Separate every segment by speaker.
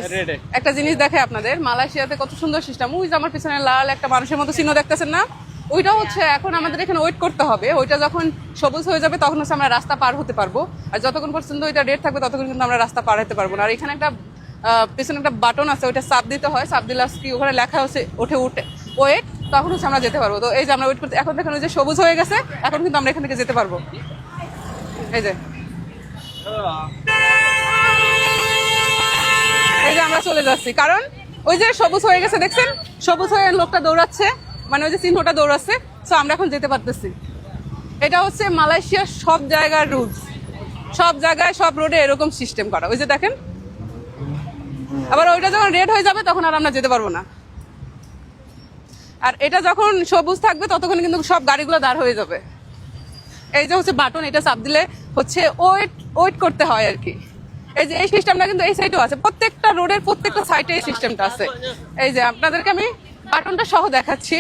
Speaker 1: Guys একটা জিনিস দেখে আপনাদের, মালয়েশিয়াতে কত সুন্দর সিস্টেম। ওই যে আমার পিছনে লাল একটা মানুষের মতো চিহ্ন দেখতেছেন না, ওইটা হচ্ছে এখন আমাদের এখানে ওয়েট করতে হবে। ওইটা যখন সবুজ হয়ে যাবে তখন হচ্ছে আমরা রাস্তা পার হতে পারবো, আর যতক্ষণ পর্যন্ত ওইটা রেড থাকবে ততক্ষণ কিন্তু আমরা রাস্তা পার হতে পারবো না। আর এখানে একটা পিছনে একটা বাটন আছে, ওইটা চাপ দিতে হয়, চাপ দিলে কি ওখানে লেখা হচ্ছে উঠে ওয়েট, তখন হচ্ছে আমরা যেতে পারবো। তো এই যে আমরা ওয়েট করতে, এখন দেখেন ওই যে সবুজ হয়ে গেছে, এখন কিন্তু আমরা এখান থেকে যেতে পারবো। এই যে আমরা চলে যাচ্ছি, কারণ ওই যে সবুজ হয়ে গেছে, দেখছেন সবুজ হয়ে লোকটা দৌড়াচ্ছে, মানে ওই যে চিহ্নটা দৌড়াচ্ছে। তো আমরা এখন যেতে পারতেছি। এটা হচ্ছে মালয়েশিয়ার সব জায়গার রুলস, সব জায়গায় সব রোডে এরকম সিস্টেম করা। ওই যে দেখেন, আবার ওইটা যখন রেড হয়ে যাবে তখন আর আমরা যেতে পারবো না। আর এটা যখন সবুজ থাকবে ততক্ষণ কিন্তু সব গাড়িগুলো দাঁড় হয়ে যাবে। এই যে হচ্ছে বাটন, এটা চাপ দিলে হচ্ছে ওয়েট করতে হয় আর কি। এই যে এই সিস্টেমটা কিন্তু এই সাইডেও আছে, প্রত্যেকটা রোডের প্রত্যেকটা সাইডে এই সিস্টেমটা আছে। এই যে আপনাদেরকে আমি বাটনটা সহ দেখাচ্ছি।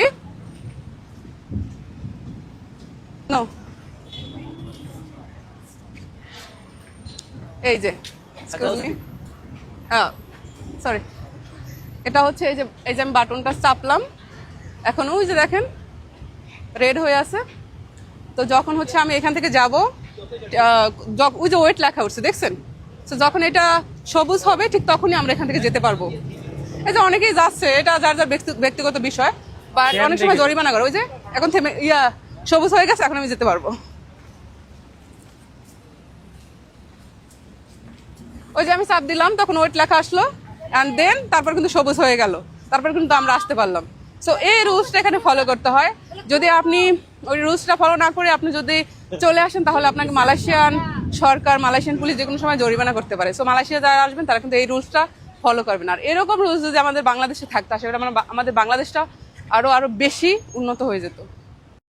Speaker 1: এই যে সরি, এটা হচ্ছে এই যে আমি বাটনটা চাপলাম, এখন ওই যে দেখেন রেড হয়ে আছে। তো যখন হচ্ছে আমি এখান থেকে যাব, ওই যে ওয়েট লেখা উঠছে দেখছেন, তো যখন এটা সবুজ হবে ঠিক তখনই আমরা এখান থেকে যেতে পারবো। এই যে অনেকেই যাচ্ছে, এটা যার যার ব্যক্তিগত বিষয়, বাট অনেক সময় জরিমানা করে। ওই যে এখন থেমে সবুজ হয়ে গেছে, এখন আমি যেতে পারবো। ওই যে আমি চাপ দিলাম, তখন ওয়েট লেখা আসলো, অ্যান্ড দেন তারপর কিন্তু সবুজ হয়ে গেল, তারপর কিন্তু আমরা আসতে পারলাম। সো এই রুলসটা এখানে ফলো করতে হয়। যদি আপনি ওই রুলসটা ফলো না করে আপনি যদি চলে আসেন, তাহলে আপনাকে মালয়েশিয়ান সরকার, মালয়েশিয়ান পুলিশ যে কোনো সময় জরিমানা করতে পারে। সো মালয়েশিয়া যারা আসবেন তারা কিন্তু এই রুলসটা ফলো করবেন। আর এরকম রুলস যদি আমাদের বাংলাদেশে থাকতো, আসলে আমাদের বাংলাদেশটা আরো বেশি উন্নত হয়ে যেত।